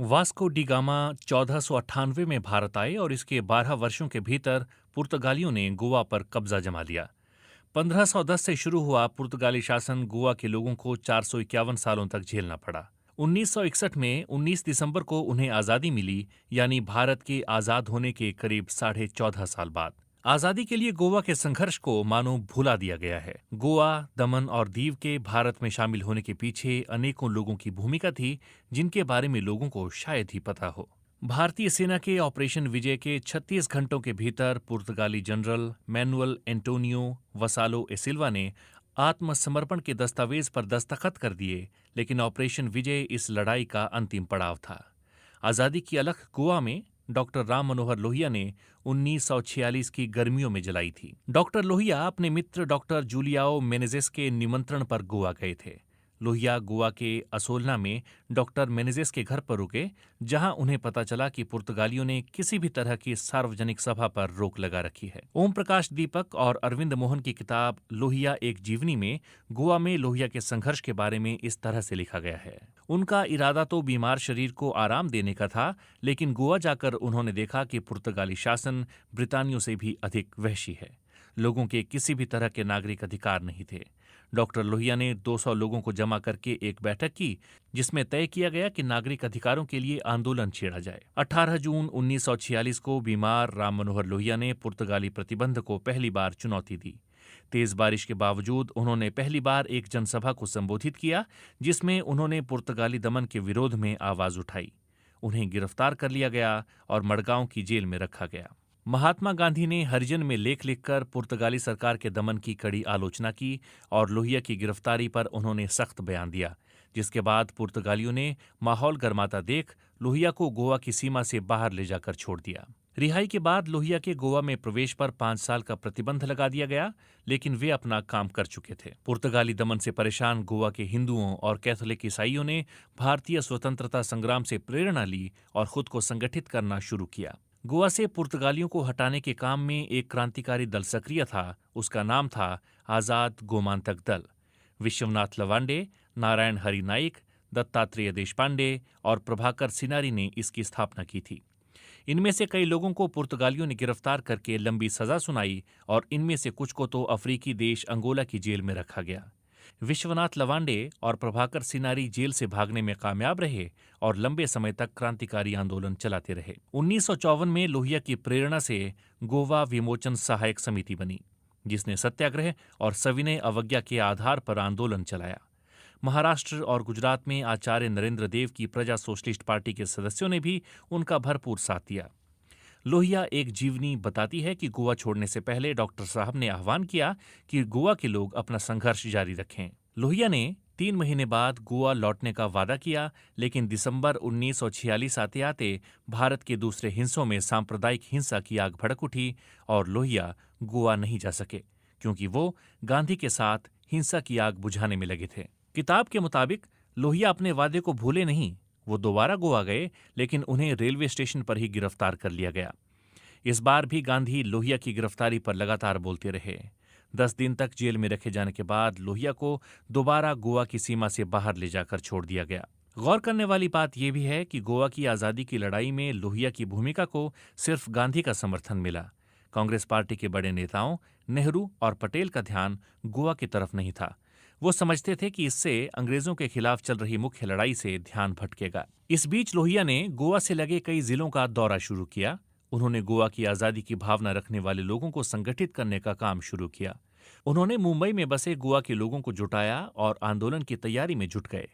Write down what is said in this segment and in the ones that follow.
Vasco D gamma 1498 में भारत आए और इसके 12 वर्षों के भीतर पुर्तगालियों ने गोवा पर कब्जा जमा लिया। 1510 से शुरू हुआ पुर्तगाली शासन गोवा के लोगों को 451 सालों तक झेलना पड़ा। 1961 में 19 दिसंबर को उन्हें आज़ादी मिली, यानी भारत के आज़ाद होने के करीब 14.5 साल बाद। आज़ादी के लिए गोवा के संघर्ष को मानो भुला दिया गया है। गोवा, दमन और दीव के भारत में शामिल होने के पीछे अनेकों लोगों की भूमिका थी, जिनके बारे में लोगों को शायद ही पता हो। भारतीय सेना के ऑपरेशन विजय के 36 घंटों के भीतर पुर्तगाली जनरल मैनुअल एंटोनियो वसालो ए सिल्वा ने आत्मसमर्पण के दस्तावेज पर दस्तखत कर दिए, लेकिन ऑपरेशन विजय इस लड़ाई का अंतिम पड़ाव था। आज़ादी की अलख गोवा में डॉक्टर राम मनोहर लोहिया ने 1946 की गर्मियों में जलाई थी। डॉक्टर लोहिया अपने मित्र डॉक्टर जूलियाओ मेनेजेस के निमंत्रण पर गोवा गए थे। लोहिया गोवा के असोलना में डॉक्टर मेनेजेस के घर पर रुके, जहां उन्हें पता चला कि पुर्तगालियों ने किसी भी तरह की सार्वजनिक सभा पर रोक लगा रखी है। ओम प्रकाश दीपक और अरविंद मोहन की किताब लोहिया एक जीवनी में गोवा में लोहिया के संघर्ष के बारे में इस तरह से लिखा गया है। उनका इरादा तो बीमार शरीर को आराम देने का था, लेकिन गोवा जाकर उन्होंने देखा कि पुर्तगाली शासन ब्रितानियों से भी अधिक वहशी है। लोगों के किसी भी तरह के नागरिक अधिकार नहीं थे। डॉक्टर लोहिया ने 200 लोगों को जमा करके एक बैठक की, जिसमें तय किया गया कि नागरिक अधिकारों के लिए आंदोलन छेड़ा जाए। 18 जून 1946 को बीमार राम मनोहर लोहिया ने पुर्तगाली प्रतिबंध को पहली बार चुनौती दी। तेज बारिश के बावजूद उन्होंने पहली बार एक जनसभा को संबोधित किया, जिसमें उन्होंने पुर्तगाली दमन के विरोध में आवाज उठाई। उन्हें गिरफ्तार कर लिया गया और मडगांव की जेल में रखा गया। महात्मा गांधी ने हरिजन में लेख लिखकर पुर्तगाली सरकार के दमन की कड़ी आलोचना की और लोहिया की गिरफ्तारी पर उन्होंने सख्त बयान दिया, जिसके बाद पुर्तगालियों ने माहौल गर्माता देख लोहिया को गोवा की सीमा से बाहर ले जाकर छोड़ दिया। रिहाई के बाद लोहिया के गोवा में प्रवेश पर 5 साल का प्रतिबंध लगा दिया गया, लेकिन वे अपना काम कर चुके थे। पुर्तगाली दमन से परेशान गोवा के हिंदुओं और कैथोलिक ईसाइयों ने भारतीय स्वतंत्रता संग्राम से प्रेरणा ली और खुद को संगठित करना शुरू किया। गोवा से पुर्तगालियों को हटाने के काम में एक क्रांतिकारी दल सक्रिय था। उसका नाम था आजाद गोमांतक दल। विश्वनाथ लवांडे, नारायण हरि नाइक, दत्तात्रेय देशपांडे और प्रभाकर सिनारी ने इसकी स्थापना की थी। इनमें से कई लोगों को पुर्तगालियों ने गिरफ्तार करके लंबी सजा सुनाई और इनमें से कुछ को तो अफ्रीकी देश अंगोला की जेल में रखा गया। विश्वनाथ लवांडे और प्रभाकर सिनारी जेल से भागने में कामयाब रहे और लंबे समय तक क्रांतिकारी आंदोलन चलाते रहे। 1954 में लोहिया की प्रेरणा से गोवा विमोचन सहायक समिति बनी, जिसने सत्याग्रह और सविनय अवज्ञा के आधार पर आंदोलन चलाया। महाराष्ट्र और गुजरात में आचार्य नरेंद्र देव की प्रजा सोशलिस्ट पार्टी के सदस्यों ने भी उनका भरपूर साथ दिया। लोहिया एक जीवनी बताती है कि गोवा छोड़ने से पहले डॉक्टर साहब ने आह्वान किया कि गोवा के लोग अपना संघर्ष जारी रखें। लोहिया ने 3 महीने बाद गोवा लौटने का वादा किया, लेकिन दिसंबर 1946 आते आते भारत के दूसरे हिस्सों में सांप्रदायिक हिंसा की आग भड़क उठी और लोहिया गोवा नहीं जा सके, क्योंकि वो गांधी के साथ हिंसा की आग बुझाने में लगे थे। किताब के मुताबिक लोहिया अपने वादे को भूले नहीं। वो दोबारा गोवा गए, लेकिन उन्हें रेलवे स्टेशन पर ही गिरफ्तार कर लिया गया। इस बार भी गांधी लोहिया की गिरफ्तारी पर लगातार बोलते रहे। 10 दिन तक जेल में रखे जाने के बाद लोहिया को दोबारा गोवा की सीमा से बाहर ले जाकर छोड़ दिया गया। गौर करने वाली बात यह भी है कि गोवा की आज़ादी की लड़ाई में लोहिया की भूमिका को सिर्फ गांधी का समर्थन मिला। कांग्रेस पार्टी के बड़े नेताओं नेहरू और पटेल का ध्यान गोवा की तरफ नहीं था। वो समझते थे कि इससे अंग्रेजों के खिलाफ चल रही मुख्य लड़ाई से ध्यान भटकेगा। इस बीच लोहिया ने गोवा से लगे कई जिलों का दौरा शुरू किया। उन्होंने गोवा की आज़ादी की भावना रखने वाले लोगों को संगठित करने का काम शुरू किया। उन्होंने मुंबई में बसे गोवा के लोगों को जुटाया और आंदोलन की तैयारी में जुट गए।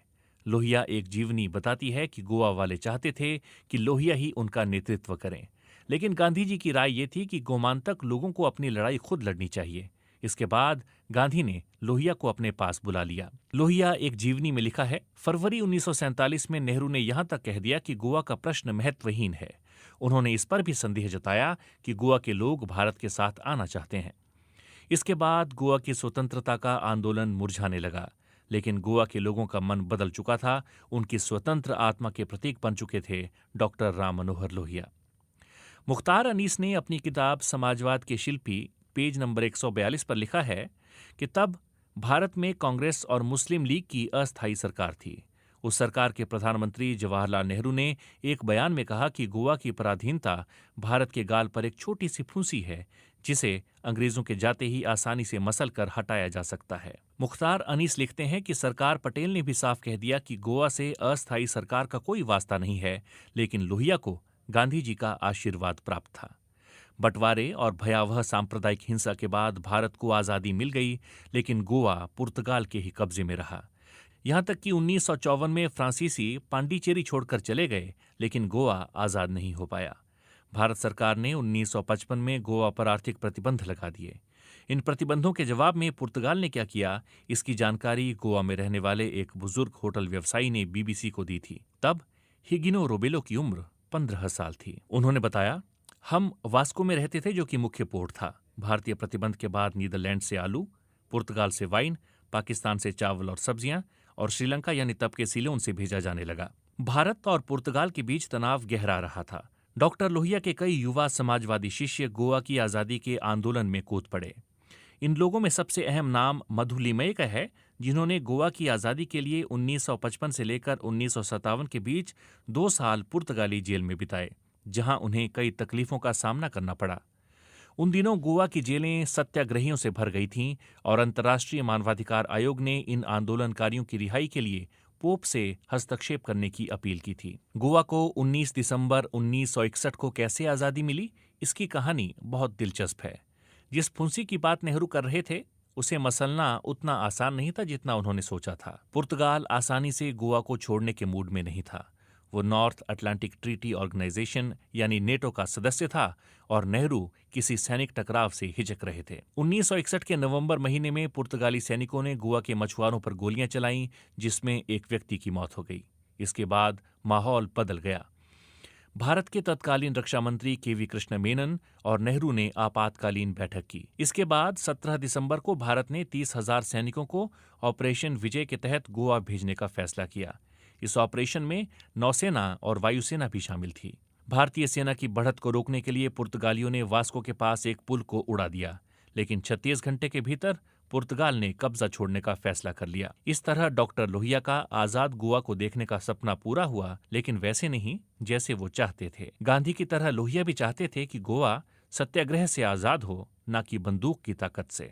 लोहिया एक जीवनी बताती है कि गोवा वाले चाहते थे कि लोहिया ही उनका नेतृत्व करें, लेकिन गांधी जी की राय ये थी कि गोमांतक लोगों को अपनी लड़ाई खुद लड़नी चाहिए। इसके बाद गांधी ने लोहिया को अपने पास बुला लिया। लोहिया एक जीवनी में लिखा है, फरवरी 1947 में नेहरू ने यहां तक कह दिया कि गोवा का प्रश्न महत्वहीन है। उन्होंने इस पर भी संदेह जताया कि गोवा के लोग भारत के साथ आना चाहते हैं। इसके बाद गोवा की स्वतंत्रता का आंदोलन मुरझाने लगा, लेकिन गोवा के लोगों का मन बदल चुका था। उनकी स्वतंत्र आत्मा के प्रतीक बन चुके थे डॉक्टर राम मनोहर लोहिया। मुख्तार अनीस ने अपनी किताब समाजवाद के शिल्पी पेज नंबर 142 पर लिखा है कि तब भारत में कांग्रेस और मुस्लिम लीग की अस्थायी सरकार थी। उस सरकार के प्रधानमंत्री जवाहरलाल नेहरू ने एक बयान में कहा कि गोवा की पराधीनता भारत के गाल पर एक छोटी सी फुंसी है जिसे अंग्रेजों के जाते ही आसानी से मसल कर हटाया जा सकता है। मुख्तार अनीस लिखते हैं कि सरकार पटेल ने भी साफ कह दिया कि गोवा से अस्थायी सरकार का कोई वास्ता नहीं है, लेकिन लोहिया को गांधी जी का आशीर्वाद प्राप्त था। बंटवारे और भयावह सांप्रदायिक हिंसा के बाद भारत को आज़ादी मिल गई, लेकिन गोवा पुर्तगाल के ही कब्जे में रहा। यहां तक कि 1954 में फ्रांसीसी पांडिचेरी छोड़कर चले गए, लेकिन गोवा आज़ाद नहीं हो पाया। भारत सरकार ने 1955 में गोवा पर आर्थिक प्रतिबंध लगा दिए। इन प्रतिबंधों के जवाब में पुर्तगाल ने क्या किया, इसकी जानकारी गोवा में रहने वाले एक बुजुर्ग होटल व्यवसायी ने बीबीसी को दी थी। तब हिगिनो रोबेलो की उम्र 15 साल थी। उन्होंने बताया, हम वास्को में रहते थे, जो कि मुख्य पोर्ट था। भारतीय प्रतिबंध के बाद नीदरलैंड से आलू, पुर्तगाल से वाइन, पाकिस्तान से चावल और सब्जियां और श्रीलंका यानी तब के सीलोन से भेजा जाने लगा। भारत और पुर्तगाल के बीच तनाव गहरा रहा था। डॉक्टर लोहिया के कई युवा समाजवादी शिष्य गोवा की आज़ादी के आंदोलन में कूद पड़े। इन लोगों में सबसे अहम नाम मधुलिमय का है, जिन्होंने गोवा की आज़ादी के लिए 1955 से लेकर 1957 के बीच 2 साल पुर्तगाली जेल में बिताए, जहां उन्हें कई तकलीफों का सामना करना पड़ा। उन दिनों गोवा की जेलें सत्याग्रहियों से भर गई थीं और अंतर्राष्ट्रीय मानवाधिकार आयोग ने इन आंदोलनकारियों की रिहाई के लिए पोप से हस्तक्षेप करने की अपील की थी। गोवा को 19 दिसंबर 1961 को कैसे आज़ादी मिली, इसकी कहानी बहुत दिलचस्प है। जिस फुंसी की बात नेहरू कर रहे थे, उसे मसलना उतना आसान नहीं था जितना उन्होंने सोचा था। पुर्तगाल आसानी से गोवा को छोड़ने के मूड में नहीं था। वो नॉर्थ अटलांटिक ट्रीटी ऑर्गेनाइजेशन यानी नेटो का सदस्य था और नेहरू किसी सैनिक टकराव से हिचक रहे थे। 1961 के नवंबर महीने में पुर्तगाली सैनिकों ने गोवा के मछुआरों पर गोलियां चलाईं, जिसमें एक व्यक्ति की मौत हो गई। इसके बाद माहौल बदल गया। भारत के तत्कालीन रक्षा मंत्री केवी कृष्ण मेनन और नेहरू ने आपातकालीन बैठक की। इसके बाद 17 दिसंबर को भारत ने 30,000 सैनिकों को ऑपरेशन विजय के तहत गोवा भेजने का फैसला किया। इस ऑपरेशन में नौसेना और वायुसेना भी शामिल थी। भारतीय सेना की बढ़त को रोकने के लिए पुर्तगालियों ने वास्को के पास एक पुल को उड़ा दिया, लेकिन 36 घंटे के भीतर पुर्तगाल ने कब्जा छोड़ने का फैसला कर लिया। इस तरह डॉक्टर लोहिया का आजाद गोवा को देखने का सपना पूरा हुआ, लेकिन वैसे नहीं जैसे वो चाहते थे। गांधी की तरह लोहिया भी चाहते थे कि गोवा सत्याग्रह से आजाद हो, न कि बंदूक की ताकत से।